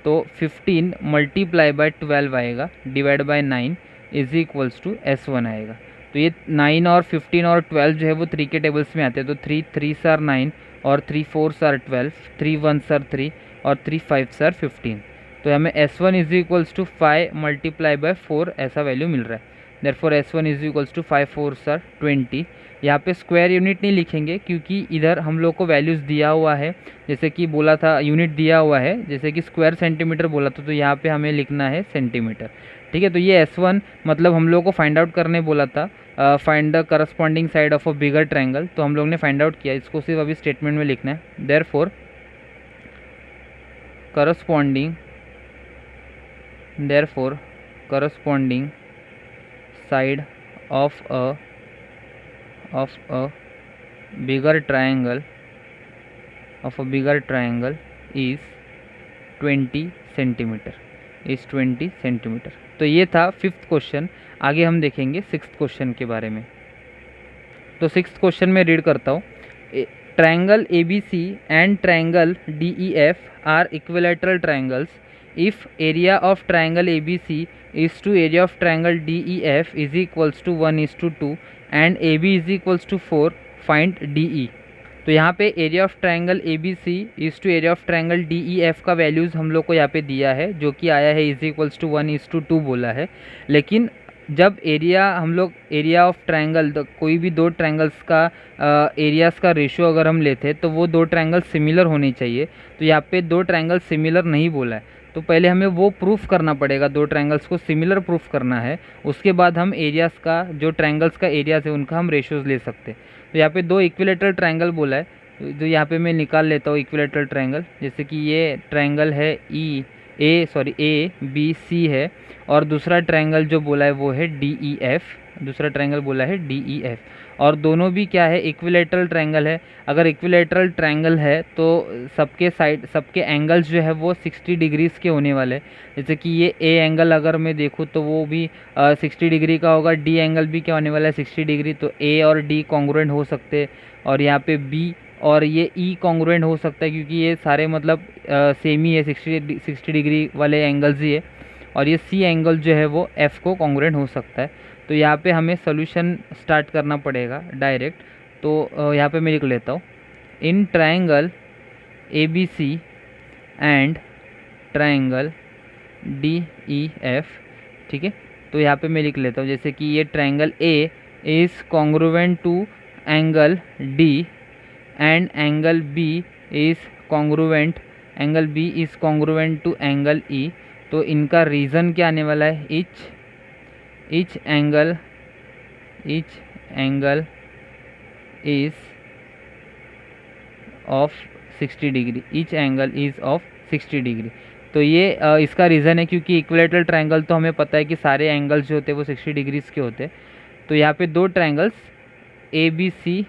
A: तो 15 मल्टीप्लाई बाय 12 आएगा divide by 9 is equals to S1 आएगा। तो ये 9 और 15 और 12 जो है वो 3 के टेबल्स में आते हैं। तो 3 3 सर 9 और 3 4 सर 12, 3 1 सर 3 और 3 5 सर 15। तो हमें S1 is equals to 5 multiply by 4 ऐसा वैल्यू मिल रहा है। Therefore S1 is equals to 5 4 सर 20। यहाँ पे स्क्वायर यूनिट नहीं लिखेंगे क्योंकि इधर हम लोग को वैल्यूज़ दिया हुआ है, जैसे कि बोला था यूनिट दिया हुआ है, जैसे कि स्क्वायर सेंटीमीटर बोला था, तो यहाँ पे हमें लिखना है सेंटीमीटर। ठीक है, तो ये S1 मतलब हम लोग को फाइंड आउट करने बोला था, find the corresponding side of a bigger triangle, तो हम लोग ने फाइंड आउट किया। इसको सिर्फ अभी स्टेटमेंट में लिखना है। Therefore corresponding side of a bigger triangle is 20 centimetre. Is 20 centimetre. तो ये था 5th क्वेश्चन। आगे हम देखेंगे 6th क्वेश्चन के बारे में। तो 6th क्वेश्चन में रीड करता हूँ। Triangle ABC and triangle DEF are equilateral triangles if area of triangle ABC is to area of triangle DEF is equals to 1:2 and AB is equals to 4, find DE। तो यहाँ पे area of triangle ABC is to area of triangle DEF का values हम लोग को यहाँ पे दिया है, जो कि आया है इज इक्वल्स टू 1:2 बोला है। लेकिन जब एरिया हम लोग एरिया ऑफ ट्रायंगल कोई भी दो ट्रायंगल्स का एरियाज़ का रेशियो अगर हम लेते हैं तो वो दो ट्रायंगल सिमिलर होने चाहिए। तो यहाँ पे दो ट्रायंगल सिमिलर नहीं बोला है, तो पहले हमें वो प्रूफ करना पड़ेगा, दो ट्रायंगल्स को सिमिलर प्रूफ करना है। उसके बाद हम एरियाज़ का जो ट्रायंगल्स का एरियाज़ है उनका हम रेशियोज़ ले सकते हैं। तो यहाँ पे दो इक्विलैटरल ट्रायंगल बोला है, जो यहाँ पे मैं निकाल लेता हूँ इक्विलैटरल ट्रायंगल। जैसे कि ये ट्रायंगल है ABC है, और दूसरा ट्रायंगल जो बोला है वो है DEF, दूसरा ट्रायंगल बोला है DEF, और दोनों भी क्या है, इक्विलैटरल ट्रायंगल है। अगर इक्विलैटरल ट्रायंगल है तो सबके साइड सबके एंगल्स जो है वो 60 डिग्रीज़ के होने वाले हैं। जैसे कि ये A एंगल अगर मैं देखूँ तो वो भी 60 डिग्री का होगा, D एंगल भी क्या होने वाला है 60 डिग्री। तो A और D कॉन्ग्रुएंट हो सकते हैं, और यहाँ पे B और ये E कॉन्ग्रुएंट हो सकता है, क्योंकि ये सारे मतलब सेम ही है, 60 डिग्री वाले एंगल्स ही है। और ये C एंगल जो है वो F को कॉन्ग्रुएंट हो सकता है। तो यहाँ पे हमें सोल्यूशन स्टार्ट करना पड़ेगा डायरेक्ट। तो यहाँ पे मैं लिख लेता हूँ, in triangle ABC and triangle DEF, ठीक है। तो यहाँ पे मैं लिख लेता हूँ, जैसे कि ये triangle A is congruent to angle D and angle B is congruent to angle E। तो इनका रीज़न क्या आने वाला है, each angle is of 60 degree, each angle is of 60 degree. तो ये इसका रीज़न है, क्योंकि इक्विलैटरल ट्रायंगल तो हमें पता है कि सारे एंगल्स जो होते हैं वो 60 डिग्रीज़ के होते हैं। तो यहाँ पे दो ट्रायंगल्स ABC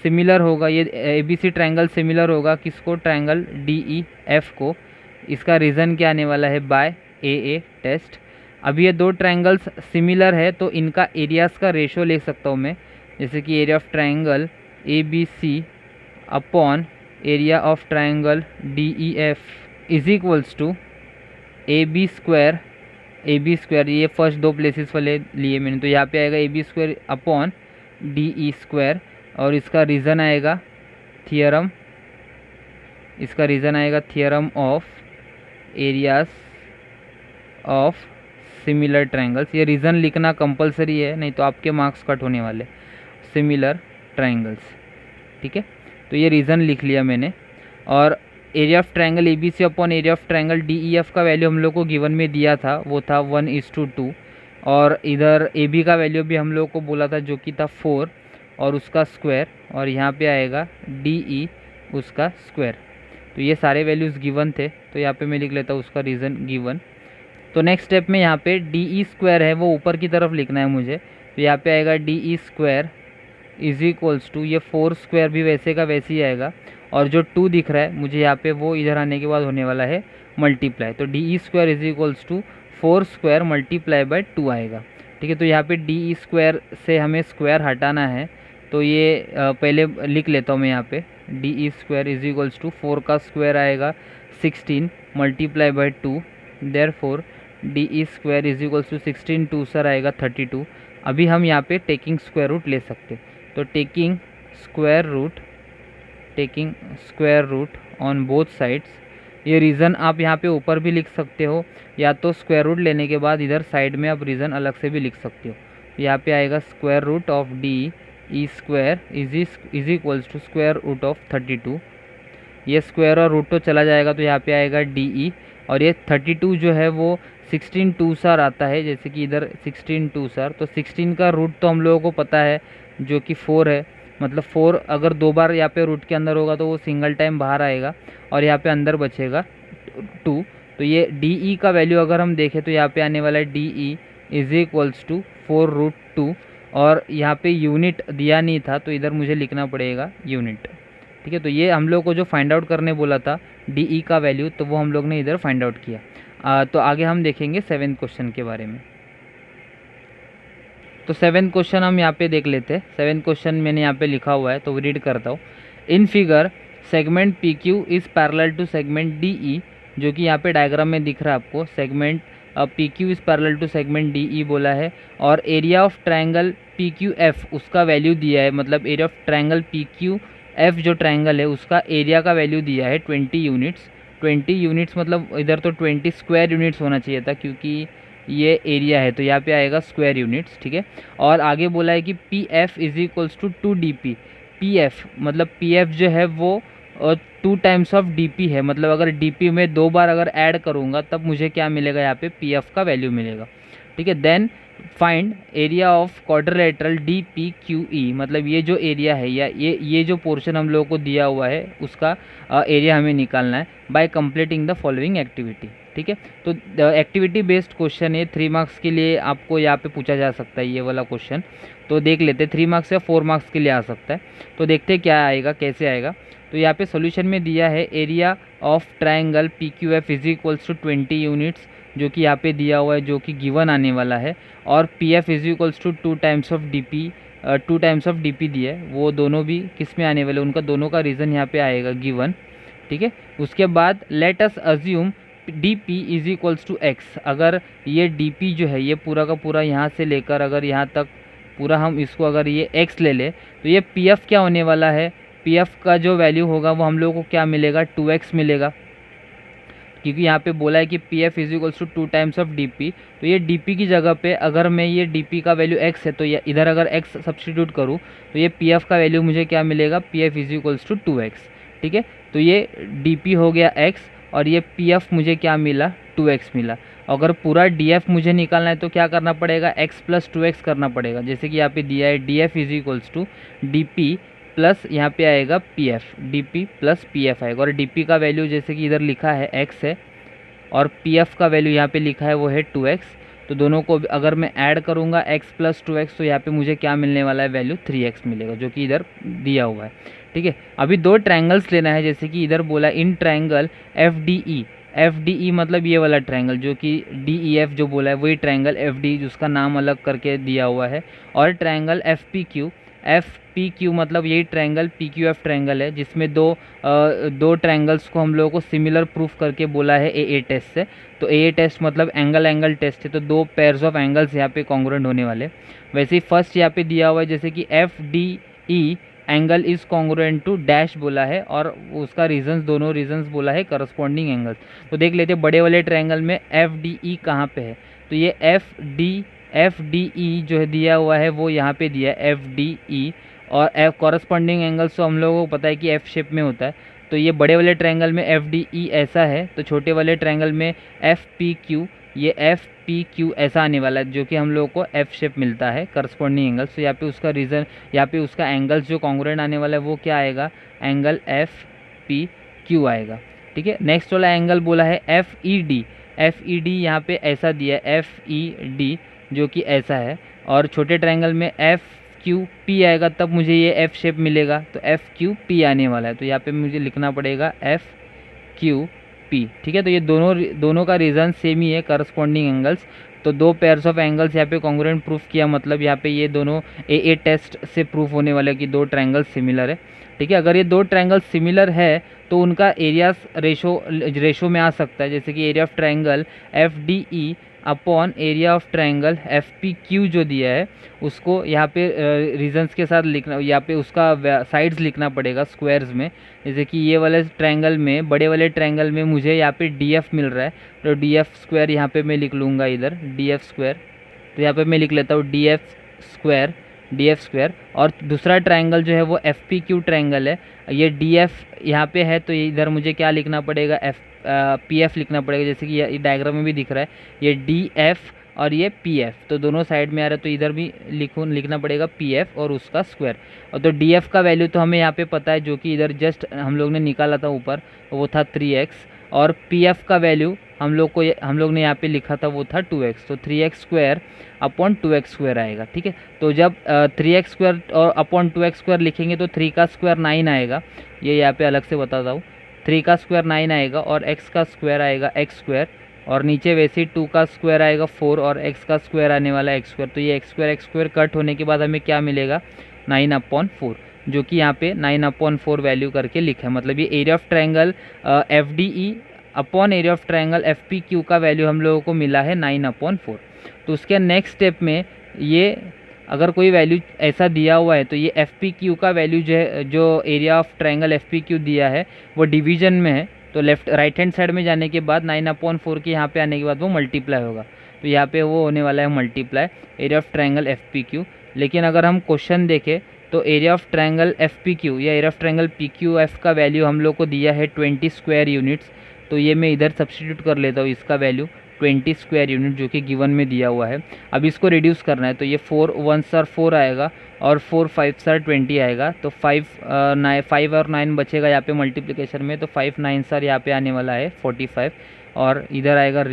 A: सिमिलर होगा, ये ABC ट्रायंगल सिमिलर होगा किसको, ट्रायंगल DEF को। इसका रीज़न क्या आने वाला है, बाय AA टेस्ट। अभी ये दो ट्रायंगल्स सिमिलर है तो इनका एरियाज़ का रेशो ले सकता हूँ मैं, जैसे कि area of triangle ABC upon area of triangle DEF is equals to AB square, ये फर्स्ट दो प्लेसेस वाले लिए मैंने, तो यहाँ पे आएगा AB square upon DE square, और इसका रीज़न आएगा theorem, of areas of similar triangles. ये रीज़न लिखना कंपलसरी है, नहीं तो आपके मार्क्स कट होने वाले, सिमिलर ट्रायंगल्स, ठीक है। तो ये रीज़न लिख लिया मैंने। और area of triangle ABC upon area of triangle DEF का वैल्यू हम लोग को गिवन में दिया था, वो था 1:2, और इधर AB का वैल्यू भी हम लोग को बोला था जो कि था 4 और उसका स्क्वायर, और यहाँ पे आएगा DE उसका स्क्वायर। तो ये सारे वैल्यूज़ गिवन थे, तो यहाँ पे मैं लिख लेता हूँ उसका रीज़न गिवन। तो नेक्स्ट स्टेप में यहाँ पे DE स्क्वायर है वो ऊपर की तरफ लिखना है मुझे। तो यहाँ पे आएगा DE square is equals to, ये 4 स्क्वायर भी वैसे का वैसे ही आएगा, और जो 2 दिख रहा है मुझे यहाँ पे वो इधर आने के बाद होने वाला है मल्टीप्लाई। तो DE square is equals to 4 square multiply by 2 आएगा, ठीक है। तो यहाँ पे DE स्क्वायर से हमें स्क्वायर हटाना है, तो ये पहले लिख लेता हूँ मैं यहाँ पे, DE square is equals to 4 का स्क्वायर आएगा 16 multiply by 2, therefore DE square is equals to 16 2 सर आएगा 32। अभी हम यहाँ पे टेकिंग स्क्वायर रूट ले सकते, तो taking square root on both sides. ये रीज़न आप यहाँ पे ऊपर भी लिख सकते हो, या तो स्क्वायर रूट लेने के बाद इधर साइड में आप रीज़न अलग से भी लिख सकते हो। यहाँ पे आएगा square root of DE square is equals to square root of 32। ये स्क्वायर और रूट तो चला जाएगा, तो यहाँ पे आएगा DE, और ये 32 जो है वो 16 2 सर आता है, जैसे कि इधर 16 2 सर। तो 16 का रूट तो हम लोगों को पता है जो कि 4 है, मतलब 4 अगर 2 बार यहाँ पे रूट के अंदर होगा तो वो सिंगल टाइम बाहर आएगा, और यहाँ पे अंदर बचेगा 2। तो ये DE का वैल्यू अगर हम देखें तो यहाँ पे आने वाला है DE इज इक्वल्स टू 4√2, और यहाँ पे यूनिट दिया नहीं था तो इधर मुझे लिखना पड़ेगा यूनिट, ठीक है। तो ये हम लोग को जो फाइंड आउट करने बोला था DE का वैल्यू, तो वो हम लोग ने इधर फाइंड आउट किया। तो आगे हम देखेंगे 7th क्वेश्चन के बारे में। तो 7th क्वेश्चन हम यहाँ पे देख लेते हैं। 7th क्वेश्चन मैंने यहाँ पे लिखा हुआ है तो रीड करता हूँ। In figure segment P Q is parallel to segment D E, जो कि यहाँ पे डायग्राम में दिख रहा है आपको। Segment P Q is parallel to segment D E बोला है, और area of triangle P Q F उसका वैल्यू दिया है, मतलब area of triangle P Q F जो ट्रायंगल है उसका एरिया का वैल्यू दिया है 20 यूनिट्स। 20 यूनिट्स मतलब इधर तो 20 स्क्वायर यूनिट्स होना चाहिए था, क्योंकि ये एरिया है तो यहाँ पे आएगा स्क्वायर यूनिट्स, ठीक है। और आगे बोला है कि P F is equals to 2 D P. P F मतलब पी एफ जो है वो 2 टाइम्स ऑफ डी पी है, मतलब अगर डी पी में 2 बार अगर ऐड करूँगा तब मुझे क्या मिलेगा, यहाँ पे पी एफ का वैल्यू मिलेगा, ठीक है। Then find area of quadrilateral D P Q E, मतलब ये जो एरिया है या ये जो पोर्शन हम लोगों को दिया हुआ है उसका एरिया हमें निकालना है bye completing the following activity, ठीक है। तो एक्टिविटी बेस्ड क्वेश्चन है, 3 मार्क्स के लिए आपको यहाँ पे पूछा जा सकता है ये वाला क्वेश्चन। तो देख लेते हैं, 3 मार्क्स या 4 मार्क्स के लिए आ सकता है। तो देखते हैं क्या आएगा, कैसे आएगा। तो यहाँ पे सॉल्यूशन में दिया है area of triangle P Q F is equals to 20 units, जो कि यहाँ पे दिया हुआ है, जो कि गिवन आने वाला है। और P F is equals to 2 times of D P, 2 times of D P दिया है, वो दोनों भी किस में आने वाले, उनका दोनों का रीज़न यहाँ पे आएगा गिवन, ठीक है। उसके बाद let us assume D P is equals to x. अगर ये डी पी जो है ये पूरा का पूरा यहाँ से लेकर अगर यहाँ तक पूरा हम इसको अगर ये एक्स ले ले, तो ये पी एफ क्या होने वाला है, पी एफ का जो वैल्यू होगा वो हम लोगों को क्या मिलेगा, 2x मिलेगा, क्योंकि यहाँ पे बोला है कि P F is equals to 2 times of D P. तो ये डी पी की जगह पे अगर मैं ये डी पी का वैल्यू x है तो ये इधर अगर x सब्सटीट्यूट करूँ तो ये पी एफ का वैल्यू मुझे क्या मिलेगा, P F is equals to 2x, ठीक है। तो ये डी पी हो गया x और ये पी एफ मुझे क्या मिला, 2x मिला। अगर पूरा डी एफ मुझे निकालना है तो क्या करना पड़ेगा, x प्लस 2x करना पड़ेगा, जैसे कि यहाँ पे दिया है D F is equals to D P plus यहाँ पे आएगा P F, D P plus P F आएगा। और डी पी का वैल्यू जैसे कि इधर लिखा है x है और पी एफ का वैल्यू यहाँ पे लिखा है वो है 2x। तो दोनों को अगर मैं ऐड करूँगा x प्लस 2x तो यहाँ पे मुझे क्या मिलने वाला है, वैल्यू 3x मिलेगा, जो कि इधर दिया हुआ है, ठीक है। अभी 2 ट्रायंगल्स लेना है, जैसे कि इधर बोला in triangle F D E. F D ई मतलब ये वाला ट्रायंगल, जो कि डी ई एफ जो बोला है वही ट्रायंगल एफ डी, जिसका नाम अलग करके दिया हुआ है। और triangle F P Q, F P Q मतलब यही triangle P Q F triangle है, जिसमें दो ट्रायंगल्स को हम लोगों को सिमिलर प्रूफ करके बोला है ए टेस्ट से। तो ए टेस्ट मतलब एंगल टेस्ट है, तो 2 पेयर्स ऑफ एंगल्स यहाँ पे कॉन्ग्रुएंट होने वाले। वैसे ही फर्स्ट यहाँ पे दिया हुआ है, जैसे कि F D E angle is congruent to dash बोला है, और उसका रीजंस, दोनों रीजंस बोला है करस्पॉन्डिंग एंगल्स। तो देख लेते हैं बड़े वाले ट्रायंगल में एफ डी ई कहाँ पे है। तो ये एफ डी ई जो है दिया हुआ है वो यहाँ पे दिया है एफ डी ई, और एफ कॉरस्पॉन्डिंग एंगल्स तो हम लोगों को पता है कि एफ शेप में होता है। तो ये बड़े वाले ट्रायंगल में एफ डी ई ऐसा है, तो छोटे वाले ट्रायंगल में एफ पी क्यू, ये एफ पी क्यू ऐसा आने वाला है, जो कि हम लोगों को एफ शेप मिलता है करस्पॉन्डिंग एंगल्स। तो यहाँ पे उसका रीज़न, यहाँ पे उसका एंगल्स जो कॉन्ग्रुएंट आने वाला है वो क्या आएगा, एंगल एफ पी क्यू आएगा, ठीक है। नेक्स्ट वाला एंगल बोला है F E D. F E D यहाँ पे ऐसा दिया है एफ ई डी, जो कि ऐसा है। और छोटे ट्रायंगल में एफ क्यू पी आएगा, तब मुझे ये एफ शेप मिलेगा, तो एफ क्यू पी आने वाला है। तो यहाँ पे मुझे लिखना पड़ेगा एफ क्यू पी, ठीक है। तो ये दोनों का रीज़न सेम ही है, करस्पॉन्डिंग एंगल्स। तो 2 पेयर्स ऑफ एंगल्स यहाँ पे कॉन्ग्रुएंट प्रूफ किया, मतलब यहाँ पे ये दोनों ए टेस्ट से प्रूफ होने वाला है कि 2 ट्रायंगल सिमिलर है, ठीक है। अगर ये 2 ट्रायंगल सिमिलर है तो उनका एरिया रेशो में आ सकता है, जैसे कि area of triangle F D E upon area of triangle F P Q जो दिया है उसको यहाँ पे रीजन्स के साथ लिखना, यहाँ पे उसका साइड्स लिखना पड़ेगा स्क्वायर्स में। जैसे कि ये वाले ट्रायंगल में, बड़े वाले ट्रायंगल में मुझे यहाँ पे डी एफ मिल रहा है, तो डी एफ स्क्वायर यहाँ पे मैं लिख लूँगा, इधर डी एफ स्क्वायर। तो यहाँ पे मैं लिख लेता हूँ डी एफ स्क्वायर। और दूसरा ट्रायंगल जो है वो एफ पी क्यू ट्रायंगल है, ये डी एफ यहाँ पे है, तो इधर मुझे क्या लिखना पड़ेगा, पी एफ लिखना पड़ेगा, जैसे कि ये डायग्राम में भी दिख रहा है, ये डी एफ और ये पी एफ, तो दोनों साइड में आ रहा है, तो इधर भी लिखना पड़ेगा पी एफ और उसका स्क्वायर। और तो डी एफ का वैल्यू तो हमें यहाँ पे पता है, जो कि इधर जस्ट हम लोग ने निकाला था ऊपर, वो था 3x। और पी एफ का वैल्यू हम लोग ने यहाँ पे लिखा था वो था 2x, तो 3x square upon 2x square आएगा, ठीक है। तो जब 3x स्क्वायर और अपॉन 2x स्क्वायर लिखेंगे तो 3 का स्क्वायर 9 आएगा, ये यहाँ पे अलग से बताता हूँ। 3 का स्क्वायर 9 आएगा और x का स्क्वायर आएगा x स्क्वायर, और नीचे वैसे ही 2 का स्क्वायर आएगा 4 और x का स्क्वायर आने वाला है x²। तो ये x² कट होने के बाद हमें क्या मिलेगा 9/4, जो कि यहाँ पे 9/4 वैल्यू करके लिखा है। मतलब ये area of triangle FDE upon area of triangle FPQ का वैल्यू हम लोगों को मिला है 9/4। तो उसके नेक्स्ट स्टेप में ये अगर कोई वैल्यू ऐसा दिया हुआ है तो ये FPQ का वैल्यू जो एरिया ऑफ ट्रायंगल FPQ दिया है वो डिवीजन में है, तो राइट हैंड साइड में जाने के बाद 9/4 के यहाँ पे आने के बाद वो मल्टीप्लाई होगा। तो यहाँ पे वो होने वाला है multiply area of triangle FPQ। लेकिन अगर हम क्वेश्चन देखें तो एरिया ऑफ ट्रायंगल FPQ या एरिया ऑफ ट्रायंगल PQF का वैल्यू हम लोग को दिया है 20 स्क्वायर यूनिट्स। तो ये मैं इधर सब्स्टिट्यूट कर लेता हूँ, इसका वैल्यू 20 स्क्वायर यूनिट जो कि गिवन में दिया हुआ है। अब इसको रिड्यूस करना है तो ये 4 1s are 4 आएगा और 4 5s are 20 आएगा। तो 5 और 9 बचेगा यहाँ पे मल्टीप्लिकेशन में, तो 5 9s are यहाँ पे आने वाला है 45 और इधर आएगा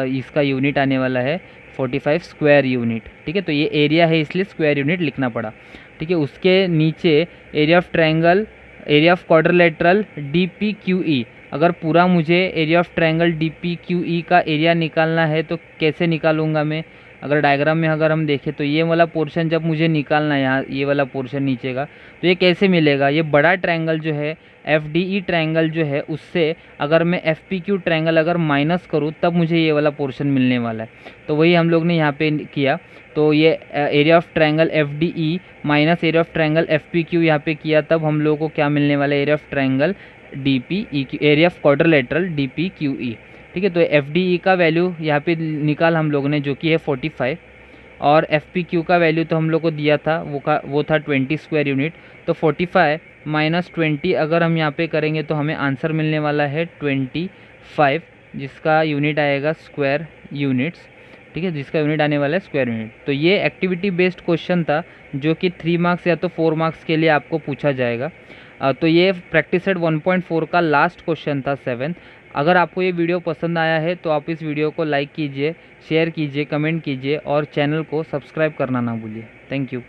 A: इसका यूनिट आने वाला है 45 स्क्वायर यूनिट। ठीक है, तो ये एरिया है इसलिए स्क्वायर यूनिट लिखना पड़ा। ठीक है, उसके नीचे area of triangle area of quadrilateral DPQE, अगर पूरा मुझे एरिया ऑफ ट्रायंगल DPQE का एरिया निकालना है तो कैसे निकालूंगा मैं। अगर डायग्राम में अगर हम देखें तो ये वाला पोर्शन जब मुझे निकालना है, यहाँ ये वाला पोर्शन नीचे का, तो ये कैसे मिलेगा। ये बड़ा ट्रायंगल जो है FDE ट्रायंगल जो है उससे अगर मैं FPQ ट्रायंगल अगर माइनस करूँ तब मुझे ये वाला पोर्शन मिलने वाला है। तो वही हम लोग ने यहाँ पे किया। तो ये area of triangle FDE minus area of triangle FPQ यहाँ पे किया, तब हम लोगों को क्या मिलने वाला है area of triangle DPEQ area of quadrilateral DPQE। ठीक है, तो FDE का वैल्यू यहाँ पे निकाल हम लोगों ने जो कि है 45 और FPQ का वैल्यू तो हम लोग को दिया था वो था 20 स्क्वायर यूनिट। तो 45 माइनस 20 अगर हम यहाँ पे करेंगे तो हमें आंसर मिलने वाला है 25, जिसका यूनिट आएगा स्क्वायर यूनिट्स। ठीक है, जिसका यूनिट आने वाला है स्क्वायर यूनिट। तो ये एक्टिविटी बेस्ड क्वेश्चन था जो कि 3 मार्क्स या तो 4 मार्क्स के लिए आपको पूछा जाएगा। तो ये प्रैक्टिस सेट 1.4 का लास्ट क्वेश्चन था 7। अगर आपको ये वीडियो पसंद आया है तो आप इस वीडियो को लाइक कीजिए, शेयर कीजिए, कमेंट कीजिए और चैनल को सब्सक्राइब करना ना भूलिए। Thank you.